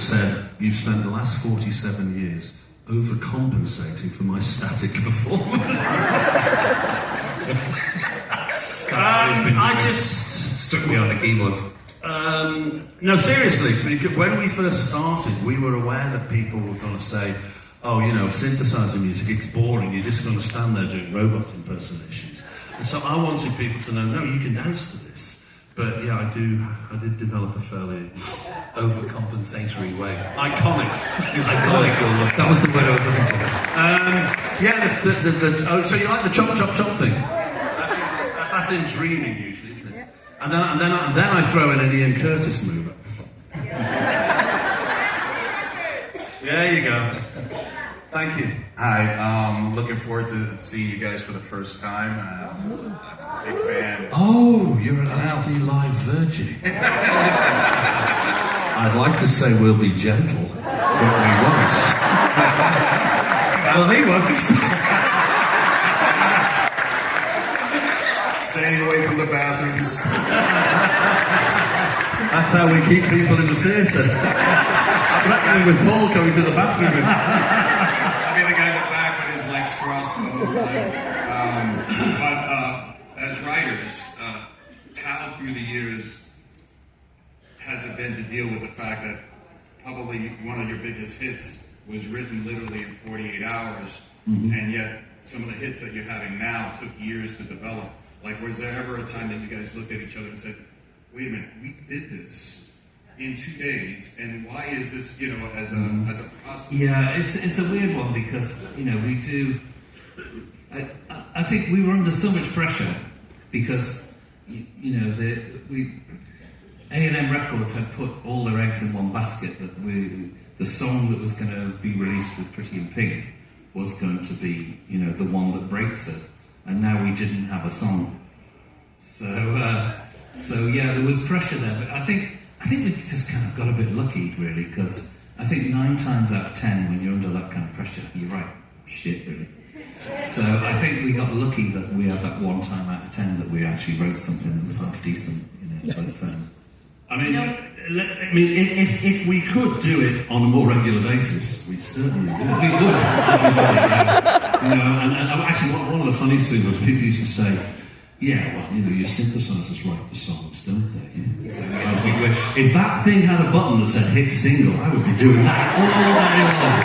said, "You've spent the last 47 years overcompensating for my static performance." I just stuck me on the keyboard. No, seriously, because when we first started, we were aware that people were going to say, "Oh, you know, synthesizer music, it's boring, you're just going to stand there doing robot impersonations." And so I wanted people to know, no, you can dance to this. But yeah, I did develop a fairly overcompensatory way. Iconic. It's iconic. That was the word I was looking for. So you like the chop chop chop thing? That's in dreaming usually, isn't it? And then I throw in an Ian Curtis mover. There you go. Thank you. Hi, looking forward to seeing you guys for the first time. Big fan. Oh, you're an OMD live virgin. I'd like to say we'll be gentle, but we won't. Well, they won't. Staying away from the bathrooms. That's how we keep people in the theatre. I'm reckoning with Paul coming to the bathroom. I'll be the guy in the back with his legs crossed the whole time. But as writers, how through the years has it been to deal with the fact that probably one of your biggest hits was written literally in 48 hours, and yet some of the hits that you're having now took years to develop? Like, was there ever a time that you guys looked at each other and said, wait a minute, we did this in 2 days, and why is this, you know, as a process? Yeah, it's a weird one because, you know, we do... I think we were under so much pressure because, you know, A&M Records had put all their eggs in one basket, that the song that was going to be released with Pretty in Pink was going to be, you know, the one that breaks us. And now we didn't have a song. So yeah, there was pressure there. But I think we just kind of got a bit lucky, really, because I think 9 times out of 10, when you're under that kind of pressure, you're right, shit, really. So I think we got lucky that we had that 1 time out of 10 that we actually wrote something that was half decent, you know. But, if we could do it on a more regular basis, we certainly would. We would, obviously. You know, and actually, one of the funniest things was people used to say, "Yeah, well, you know, your synthesizers write the songs, don't they?" So, we wish if that thing had a button that said "hit single," I would be doing that all day long.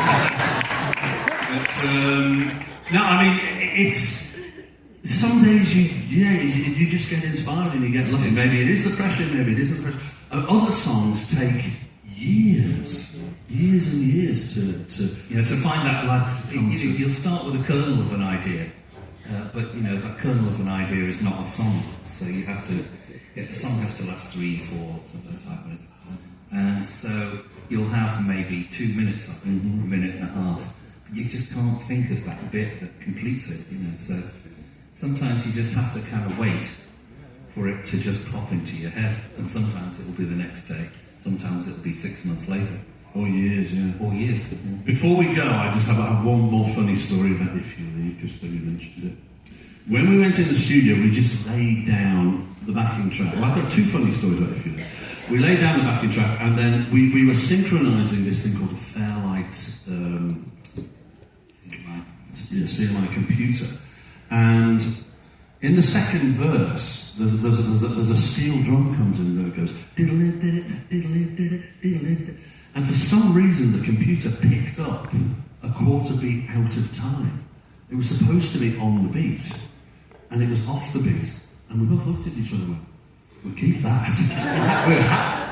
But no, I mean, it's. Some days you just get inspired and you get lucky. Maybe it is the pressure, maybe it isn't the pressure. Other songs take years and years to find that line. You'll start with a kernel of an idea, but you know that kernel of an idea is not a song. So you have to. The song has to last 3, 4, sometimes 5 minutes, and so you'll have maybe 2 minutes of it, a minute and a half. You just can't think of that bit that completes it. You know, so. Sometimes you just have to kind of wait for it to just pop into your head, and sometimes it will be the next day, sometimes it will be 6 months later. Or years, yeah. Or years. Yeah. Before we go, I just have one more funny story about If You Leave, because you mentioned it. When we went in the studio, we just laid down the backing track. Well, I've got 2 funny stories about If You Leave. We laid down the backing track, and then we were synchronising this thing called a Fairlight CMI computer. And in the second verse, there's a steel drum comes in and it goes diddle-in, diddle-in. And for some reason the computer picked up a quarter beat out of time. It was supposed to be on the beat, and it was off the beat. And we both looked at each other and went, "We'll keep that."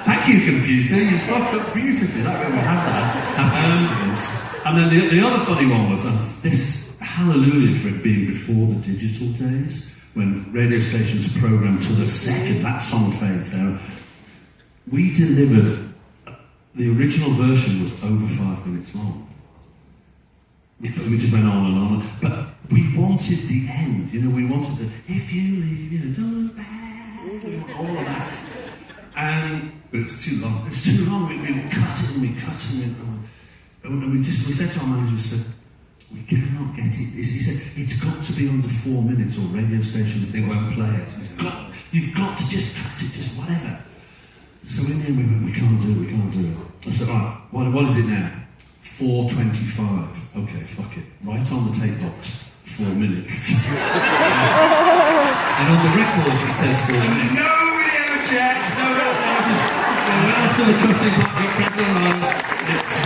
Thank you, computer. You fucked up beautifully. That way we have that. And then the other funny one was this. Hallelujah for it being before the digital days, when radio stations programmed to the second that song fades out. We delivered, the original version was over 5 minutes long. We just went on and on. But we wanted the end, you know, we wanted the, if you leave, you know, don't look back, all of that. But it was too long. It was too long. We cut it and we cut it. And we said to our manager, we said, "We cannot get it." He said, "It's got to be under 4 minutes or radio stations, they won't play it. You've got to just cut it, just whatever." So in the end we went, we can't do it. I said, right, what is it now? 4:25. Okay, fuck it. Right on the tape box, 4 minutes. And on the records it says 4 minutes. No video check! No, just after the cutting, it's